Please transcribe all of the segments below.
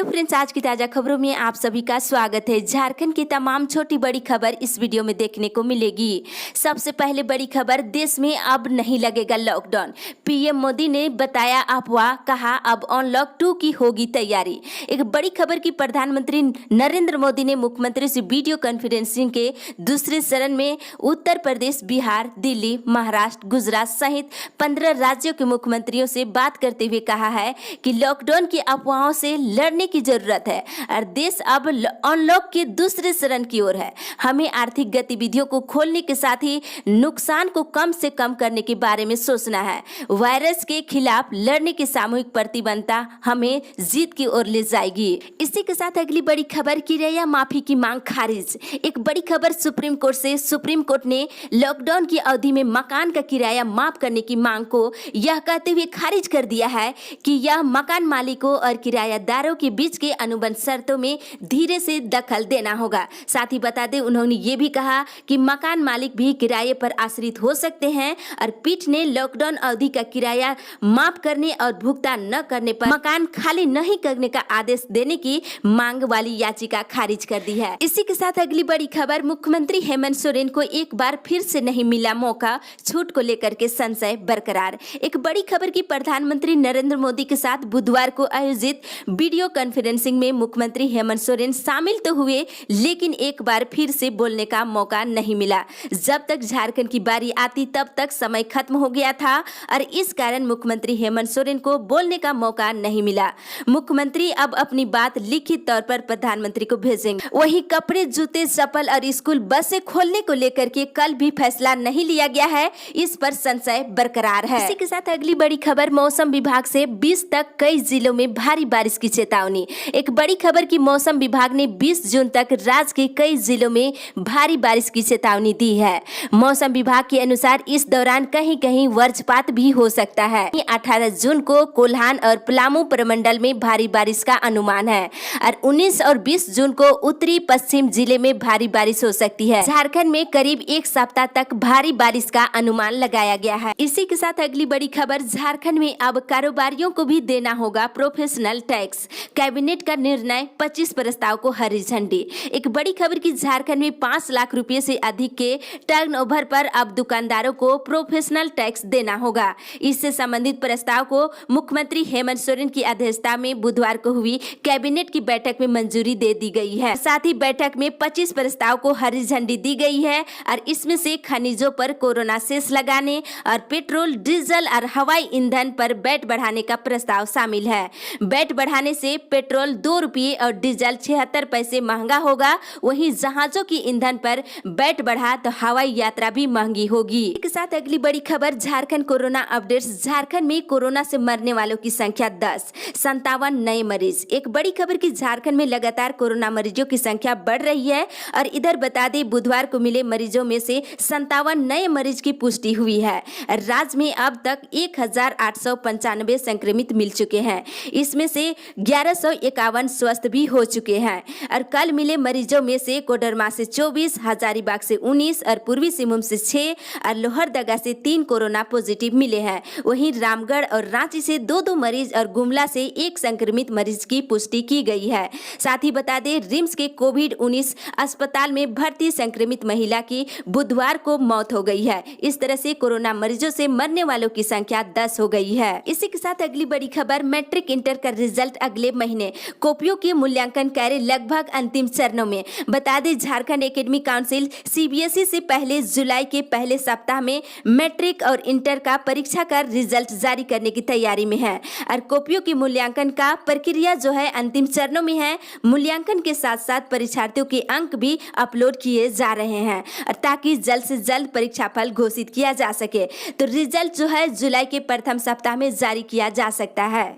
Hello friends, आज की ताज़ा खबरों में आप सभी का स्वागत है। झारखंड की तमाम छोटी बड़ी खबर इस वीडियो में देखने को मिलेगी। सबसे पहले बड़ी खबर, देश में अब नहीं लगेगा लॉकडाउन। पीएम मोदी ने बताया अफवाह, कहा अब अनलॉक 2 की होगी तैयारी। एक बड़ी खबर की प्रधानमंत्री नरेंद्र मोदी ने मुख्यमंत्री से वीडियो कॉन्फ्रेंसिंग के दूसरे चरण में उत्तर प्रदेश, बिहार, दिल्ली, महाराष्ट्र, गुजरात सहित 15 राज्यों के मुख्यमंत्रियों से बात करते हुए कहा है कि लॉकडाउन की अफवाहों से लड़ने की जरूरत है और देश अब अनलॉक के दूसरे चरण की ओर है। हमें आर्थिक गतिविधियों को खोलने के साथ ही नुकसान को कम से कम करने के बारे में सोचना है। वायरस के खिलाफ लड़ने की सामूहिक प्रतिबद्धता हमें जीत की ओर ले जाएगी। इसी के साथ अगली बड़ी खबर, किराया माफी की मांग खारिज। एक बड़ी खबर सुप्रीम कोर्ट से, सुप्रीम कोर्ट ने लॉकडाउन की अवधि में मकान का किराया माफ करने की मांग को यह कहते हुए खारिज कर दिया है कि यह मकान मालिकों और किरायादारों के बीच के अनुबंध शर्तों में धीरे से दखल देना होगा। साथ ही बता दें, उन्होंने ये भी कहा कि मकान मालिक भी किराए पर आश्रित हो सकते हैं और पीठ ने लॉकडाउन अवधि का किराया माफ करने और भुगतान न करने पर मकान खाली नहीं करने का आदेश देने की मांग वाली याचिका खारिज कर दी है। इसी के साथ अगली बड़ी खबर, मुख्यमंत्री हेमंत सोरेन को एक बार फिर से नहीं मिला मौका, छूट को लेकर के संशय बरकरार। एक बड़ी खबर की प्रधानमंत्री नरेंद्र मोदी के साथ बुधवार को आयोजित वीडियो कॉन्फ्रेंसिंग में मुख्यमंत्री हेमंत सोरेन शामिल तो हुए, लेकिन एक बार फिर से बोलने का मौका नहीं मिला। जब तक झारखंड की बारी आती तब तक समय खत्म हो गया था और इस कारण मुख्यमंत्री हेमंत सोरेन को बोलने का मौका नहीं मिला। मुख्यमंत्री अब अपनी बात लिखित तौर पर प्रधानमंत्री को भेजेंगे। वहीं कपड़े, जूते, चप्पल और स्कूल बसें खोलने को लेकर के कल भी फैसला नहीं लिया गया है, इस पर संशय बरकरार है। इसी के साथ अगली बड़ी खबर, मौसम विभाग से 20 तक कई जिलों में भारी बारिश की चेतावनी। एक बड़ी खबर की मौसम विभाग ने 20 जून तक राज्य के कई जिलों में भारी बारिश की चेतावनी दी है। मौसम विभाग के अनुसार इस दौरान कहीं कहीं वज्रपात भी हो सकता है। 18 जून को कोल्हान और पलामू प्रमंडल में भारी बारिश का अनुमान है और 19 और 20 जून को उत्तरी पश्चिम जिले में भारी बारिश हो सकती है। झारखंड में करीब एक सप्ताह तक भारी बारिश का अनुमान लगाया गया है। इसी के साथ अगली बड़ी खबर, झारखंड में अब कारोबारियों को भी देना होगा प्रोफेशनल टैक्स। कैबिनेट का निर्णय, 25 प्रस्ताव को हरी झंडी। एक बड़ी खबर की झारखंड में 5 लाख रुपए से अधिक के टर्नओवर पर अब दुकानदारों को प्रोफेशनल टैक्स देना होगा। इससे संबंधित प्रस्ताव को मुख्यमंत्री हेमंत सोरेन की अध्यक्षता में बुधवार को हुई कैबिनेट की बैठक में मंजूरी दे दी गई है। साथ ही बैठक में 25 प्रस्ताव को हरी झंडी दी गई है और इसमें से खनिजों पर कोरोना सेस लगाने और पेट्रोल, डीजल और हवाई ईंधन पर वैट बढ़ाने का प्रस्ताव शामिल है। वैट बढ़ाने से पेट्रोल 2 रुपये और डीजल 76 पैसे महंगा होगा। वहीं जहाजों की ईंधन पर वैट बढ़ा तो हवाई यात्रा भी महंगी होगी। इसके साथ अगली बड़ी खबर, झारखंड कोरोना अपडेट्स। झारखंड में कोरोना से मरने वालों की संख्या 10, 57 नए मरीज। एक बड़ी खबर की झारखंड में लगातार कोरोना मरीजों की संख्या बढ़ रही है और इधर बता दें, बुधवार को मिले मरीजों में से 57 नए मरीज की पुष्टि हुई है। राज्य में अब तक 1895 संक्रमित मिल चुके हैं। इसमें से 1151 स्वस्थ भी हो चुके हैं और कल मिले मरीजों में से कोडरमा से 24, हजारीबाग से 19 और पूर्वी सिंहभूम से 6 और लोहरदगा से 3 कोरोना पॉजिटिव मिले हैं। वहीं रामगढ़ और रांची से 2-2 मरीज और गुमला से 1 संक्रमित मरीज की पुष्टि की गई है। साथ ही बता दें, रिम्स के कोविड-19 अस्पताल में भर्ती संक्रमित महिला की बुधवार को मौत हो गई है। इस तरह से कोरोना मरीजों से मरने वालों की संख्या 10 हो गई है। इसी के साथ अगली बड़ी खबर, मैट्रिक इंटर का रिजल्ट अगले महीने, कॉपियों के मूल्यांकन कार्य लगभग अंतिम चरणों में। बता दें, झारखंड एकेडमिक काउंसिल सीबीएसई से पहले जुलाई के पहले सप्ताह में मैट्रिक और इंटर का परीक्षा का रिजल्ट जारी करने की तैयारी में है और कॉपियों की मूल्यांकन का प्रक्रिया जो है अंतिम चरणों में है। मूल्यांकन के साथ साथ परीक्षार्थियों के अंक भी अपलोड किए जा रहे हैं और ताकि जल्द से जल्द परीक्षाफल घोषित किया जा सके। तो रिजल्ट जो है जुलाई के प्रथम सप्ताह में जारी किया जा सकता है।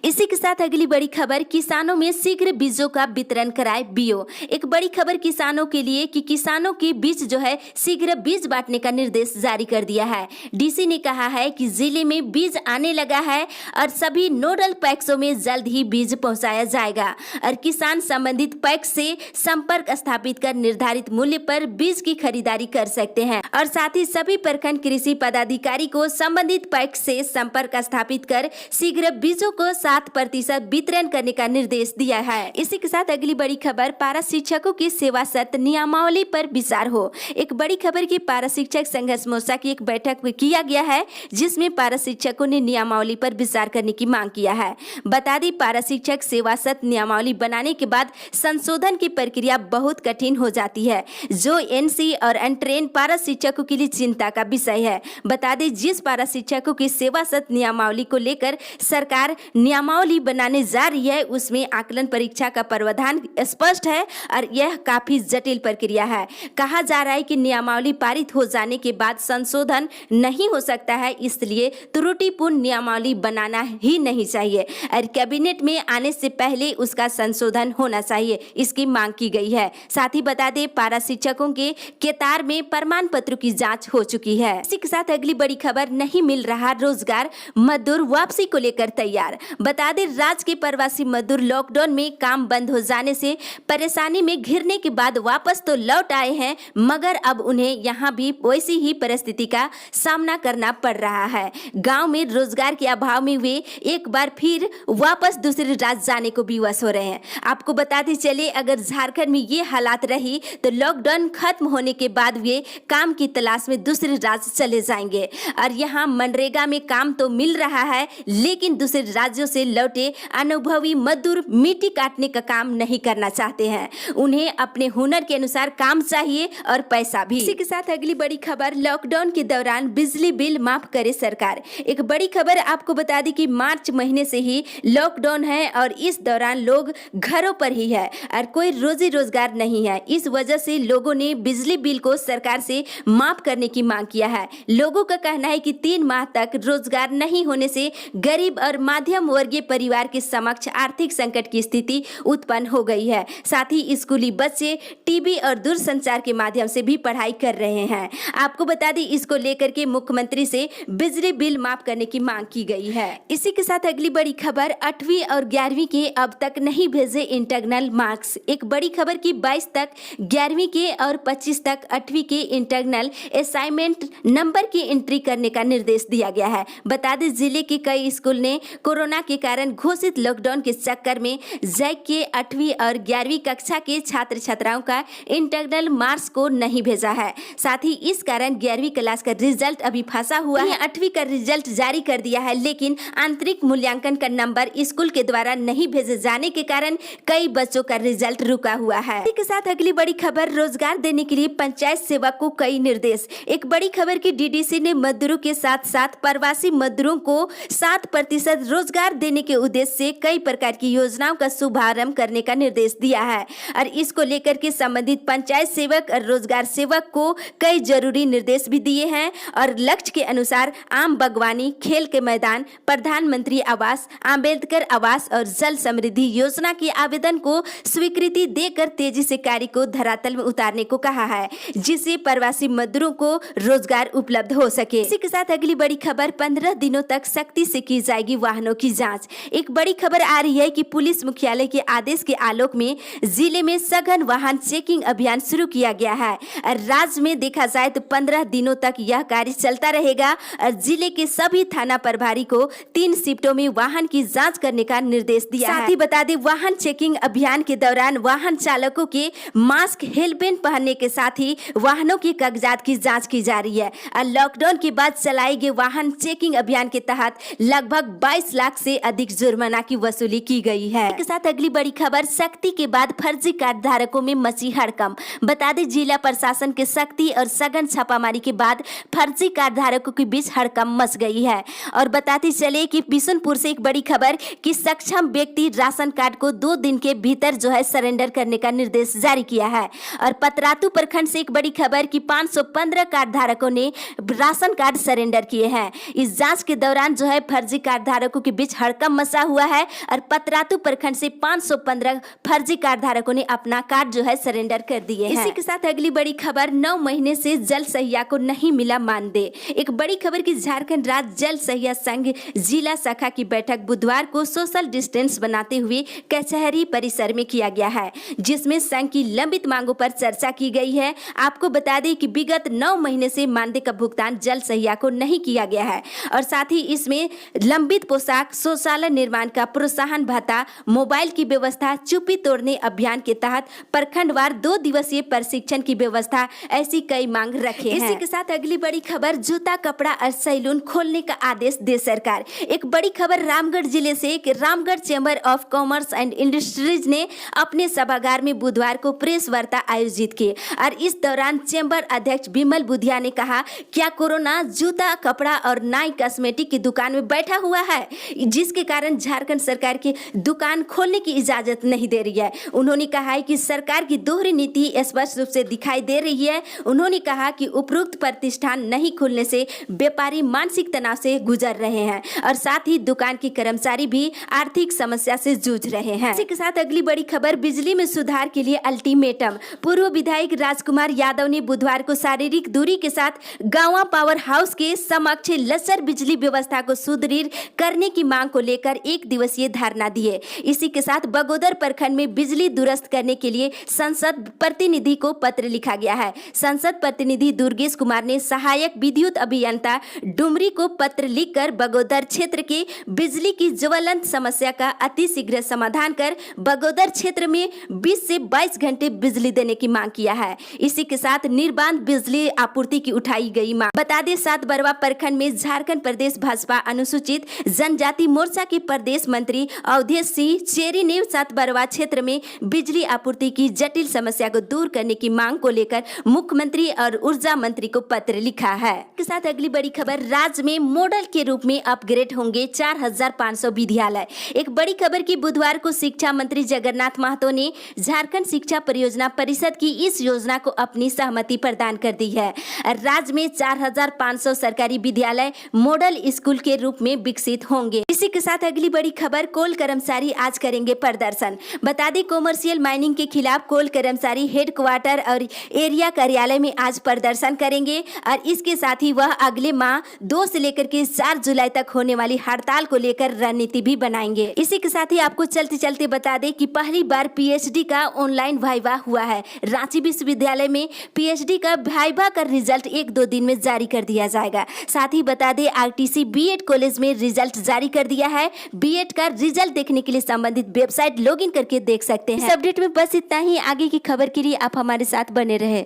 इसी के साथ अगली बड़ी खबर, किसानों में शीघ्र बीजों का वितरण कराए बीओ। एक बड़ी खबर किसानों के लिए कि किसानों के बीच जो है शीघ्र बीज बांटने का निर्देश जारी कर दिया है। डीसी ने कहा है कि जिले में बीज आने लगा है और सभी नोडल पैक्सों में जल्द ही बीज पहुंचाया जाएगा और किसान संबंधित पैक्स से संपर्क स्थापित कर निर्धारित मूल्य पर बीज की खरीदारी कर सकते हैं और साथ ही सभी प्रखंड कृषि पदाधिकारी को संबंधित पैक्स से संपर्क स्थापित कर शीघ्र बीजों को 7% वितरण करने का निर्देश दिया है। इसी के साथ अगली बड़ी खबर, पारा शिक्षकों की सेवा शर्त नियमावली पर विचार हो। एक बड़ी खबर की पारा शिक्षक संघर्ष मोर्चा की एक बैठक में किया गया है, जिसमें पारा शिक्षकों ने नियमावली पर विचार करने की मांग किया है। बता दी, पारा शिक्षक सेवा शर्त नियमावली बनाने के बाद संशोधन की प्रक्रिया बहुत कठिन हो जाती है, जो एनसी और अनट्रेन पारा शिक्षकों के लिए चिंता का विषय है। बता दें, जिस पारा शिक्षकों की सेवा शर्त नियमावली को लेकर सरकार नियमावली बनाने जा रही है, उसमें आकलन परीक्षा का प्रावधान स्पष्ट है और यह काफी जटिल प्रक्रिया है। कहा जा रहा है कि नियमावली पारित हो जाने के बाद संशोधन नहीं हो सकता है, इसलिए त्रुटिपूर्ण नियमावली बनाना ही नहीं चाहिए और कैबिनेट में आने से पहले उसका संशोधन होना चाहिए, इसकी मांग की गई है। साथ ही बता दें, पारा शिक्षकों के केतार में प्रमाण पत्र की जांच हो चुकी है। इसी के साथ अगली बड़ी खबर, नहीं मिल रहा रोजगार, मजदूर वापसी को लेकर तैयार। बता दें, राज्य के प्रवासी मजदूर लॉकडाउन में काम बंद हो जाने से परेशानी में घिरने के बाद वापस तो लौट आए हैं, मगर अब उन्हें यहाँ भी वैसी ही परिस्थिति का सामना करना पड़ रहा है। गांव में रोजगार के अभाव में वे एक बार फिर वापस दूसरे राज्य जाने को विवश हो रहे हैं। आपको बताते चले, अगर झारखंड में ये हालात रही तो लॉकडाउन खत्म होने के बाद वे काम की तलाश में दूसरे राज्य चले जाएंगे और यहाँ मनरेगा में काम तो मिल रहा है, लेकिन दूसरे राज्यों से लौटे अनुभवी मजदूर मिट्टी काटने का काम नहीं करना चाहते हैं। उन्हें अपने हुनर के अनुसार काम चाहिए और पैसा भी। इसी के साथ अगली बड़ी खबर, लॉकडाउन के दौरान बिजली बिल माफ करे सरकार। एक बड़ी खबर आपको बता दी कि मार्च महीने से ही लॉकडाउन है और इस दौरान लोग घरों पर ही है और कोई रोजी रोजगार नहीं है। इस वजह से लोगों ने बिजली बिल को सरकार से माफ करने की मांग किया है। लोगों का कहना है कि 3 माह तक रोजगार नहीं होने से गरीब और मध्यम वर्गीय परिवार के समक्ष आर्थिक संकट की स्थिति उत्पन्न हो गई है। साथ ही स्कूली बच्चे टीवी और दूरसंचार के माध्यम से भी पढ़ाई कर रहे हैं। आपको बता दी, इसको लेकर के मुख्यमंत्री से बिजली बिल माफ करने की मांग की गई है। इसी के साथ अगली बड़ी खबर, 8वीं और 11वीं के अब तक नहीं भेजे इंटरनल मार्क्स। एक बड़ी खबर की 22 तक 11वीं के और 25 तक 8वीं के इंटरनल असाइनमेंट नंबर की एंट्री करने का निर्देश दिया गया है। बता दें, जिले के कई स्कूल ने कोरोना के कारण घोषित लॉकडाउन के चक्कर में जैक के 8वीं और 11वीं कक्षा के छात्र छात्राओं का इंटरनल मार्क्स को नहीं भेजा है। साथ ही इस कारण 11वीं क्लास का रिजल्ट अभी फंसा हुआ है। 8वीं का रिजल्ट जारी कर दिया है, लेकिन आंतरिक मूल्यांकन का नंबर स्कूल के द्वारा नहीं भेजे जाने के कारण कई बच्चों का रिजल्ट रुका हुआ है। इसी के साथ अगली बड़ी खबर, रोजगार देने के लिए पंचायत सेवक को कई निर्देश। एक बड़ी खबर की डीडीसी ने मजदूरों के साथ साथ प्रवासी मजदूरों को 7% रोजगार देने के उद्देश्य से कई प्रकार की योजनाओं का शुभारंभ करने का निर्देश दिया है और इसको लेकर के संबंधित पंचायत सेवक और रोजगार सेवक को कई जरूरी निर्देश भी दिए हैं और लक्ष्य के अनुसार आम बागवानी, खेल के मैदान, प्रधानमंत्री आवास, अम्बेडकर आवास और जल समृद्धि योजना के आवेदन को स्वीकृति देकर तेजी से कार्य को धरातल में उतारने को कहा है, जिससे प्रवासी मजदूरों को रोजगार उपलब्ध हो सके। इसी के साथ अगली बड़ी खबर, 15 दिनों तक सख्ती से की जाएगी वाहनों की जांच। एक बड़ी खबर आ रही है कि पुलिस मुख्यालय के आदेश के आलोक में जिले में सघन वाहन चेकिंग अभियान शुरू किया गया है और राज्य में देखा जाए तो 15 दिनों तक यह कार्य चलता रहेगा और जिले के सभी थाना प्रभारी को 3 शिफ्टों में वाहन की जांच करने का निर्देश दिया है। साथ ही बता दें, वाहन चेकिंग अभियान के दौरान वाहन चालकों के मास्क, हेलमेट पहनने के साथ ही वाहनों के कागजात की जांच की जा रही है और लॉकडाउन के बाद चलाए गए वाहन चेकिंग अभियान के तहत लगभग 22 लाख से अधिक जुर्माना की वसूली की गई है। इसके साथ अगली बड़ी खबर, सख्ती के बाद फर्जी कार्ड धारकों में मची हड़कंप। बता दें, जिला प्रशासन के सख्ती और सघन छापामारी के बाद फर्जी कार्ड धारकों के बीच हड़कंप मच गई है और बताते चले कि बिशुनपुर से एक बड़ी खबर कि सक्षम व्यक्ति राशन कार्ड को 2 दिन के भीतर सरेंडर करने का निर्देश जारी किया है और पतरातू प्रखंड से एक बड़ी खबर कि 515 कार्ड धारकों ने राशन कार्ड सरेंडर किए हैं। इस जांच के दौरान फर्जी कार्ड धारकों के बीच हड़कंप मचा हुआ है और पतरातू प्रखंड से 515 फर्जी कार्ड धारकों ने अपना कार्ड सरेंडर कर दिए हैं। इसी के साथ अगली बड़ी खबर, 9 महीने से जल सहिया को नहीं मिला मानदेय। एक बड़ी खबर की झारखंड राज्य जल सहिया संघ जिला शाखा की बैठक बुधवार को सोशल डिस्टेंस बनाते हुए कचहरी परिसर में किया गया है, जिसमें संघ की लंबित मांगों पर चर्चा की गई है। आपको बता दें कि विगत 9 महीने से मानदेय का भुगतान जल सहिया को नहीं किया गया है और साथ ही इसमें लंबित पोशाक, लाख शौचालय निर्माण का प्रोत्साहन भत्ता, मोबाइल की व्यवस्था, चुप्पी तोड़ने अभियान के तहत प्रखंडवार 2 दिवसीय प्रशिक्षण की व्यवस्था, ऐसी कई मांग रखे हैं। इसी के साथ अगली बड़ी खबर, जूता, कपड़ा और सैलून खोलने का आदेश दे सरकार। एक बड़ी खबर रामगढ़ जिले से, Ramgarh chamber of commerce and industries ने अपने सभागार में बुधवार को प्रेस वार्ता आयोजित की और इस दौरान चैम्बर अध्यक्ष विमल बुधिया ने कहा, क्या कोरोना जूता, कपड़ा और नाई कॉस्मेटिक की दुकान में बैठा हुआ है, जिसके कारण झारखंड सरकार की दुकान खोलने की इजाजत नहीं दे रही है। उन्होंने कहा है कि सरकार की दोहरी नीति स्पष्ट रूप से दिखाई दे रही है। उन्होंने कहा कि उपरोक्त प्रतिष्ठान नहीं खुलने से व्यापारी मानसिक तनाव से गुजर रहे हैं और साथ ही दुकान के कर्मचारी भी आर्थिक समस्या से जूझ रहे हैं। इसी के साथ अगली बड़ी खबर, बिजली में सुधार के लिए अल्टीमेटम। पूर्व विधायक राजकुमार यादव ने बुधवार को शारीरिक दूरी के साथ गांवा पावर हाउस के समक्ष लचर बिजली व्यवस्था को सुदृढ़ करने की मांग को लेकर 1 दिवसीय धरना दिए। इसी के साथ बगोदर प्रखंड में बिजली दुरुस्त करने के लिए संसद प्रतिनिधि को पत्र लिखा गया है। संसद प्रतिनिधि दुर्गेश कुमार ने सहायक विद्युत अभियंता डुमरी को पत्र लिखकर बगोदर क्षेत्र के बिजली की ज्वलंत समस्या का अतिशीघ्र समाधान कर बगोदर क्षेत्र में 20 से 22 घंटे बिजली देने की मांग किया है। इसी के साथ निर्बाध बिजली आपूर्ति की उठाई गई मांग। बता दें, 7 बरवा प्रखंड में झारखंड प्रदेश भाजपा अनुसूचित जनजाति मोर्चा के प्रदेश मंत्री अवधेश सिंह चेरी ने 7 बरवा क्षेत्र में बिजली आपूर्ति की जटिल समस्या को दूर करने की मांग को लेकर मुख्यमंत्री और ऊर्जा मंत्री को पत्र लिखा है। के साथ अगली बड़ी खबर, राज्य में मॉडल के रूप में अपग्रेड होंगे 4500 विद्यालय। एक बड़ी खबर की बुधवार को शिक्षा मंत्री जगन्नाथ महतो ने झारखंड शिक्षा परियोजना परिषद की इस योजना को अपनी सहमति प्रदान कर दी है। राज्य में 4500 सरकारी विद्यालय मॉडल स्कूल के रूप में विकसित होंगे। इसी के साथ अगली बड़ी खबर, कोल कर्मचारी आज करेंगे प्रदर्शन। बता दें, कॉमर्शियल माइनिंग के खिलाफ कोल कर्मचारी हेडक्वार्टर और एरिया कार्यालय में आज प्रदर्शन करेंगे और इसके साथ ही वह अगले माह 2 से लेकर के 4 जुलाई तक होने वाली हड़ताल को लेकर रणनीति भी बनाएंगे। इसी के साथ ही आपको चलते चलते बता दें कि पहली बार पीएचडी का ऑनलाइन वाइवा हुआ है। रांची विश्वविद्यालय में पीएचडी का वाइवा का रिजल्ट 1-2 दिन में जारी कर दिया जाएगा। साथ ही बता दें, आरटीसी बीएड कॉलेज में रिजल्ट जारी कर दिया है। बीएड का रिजल्ट देखने के लिए संबंधित वेबसाइट लॉगिन करके देख सकते हैं। इस अपडेट में बस इतना ही। आगे की खबर के लिए आप हमारे साथ बने रहे।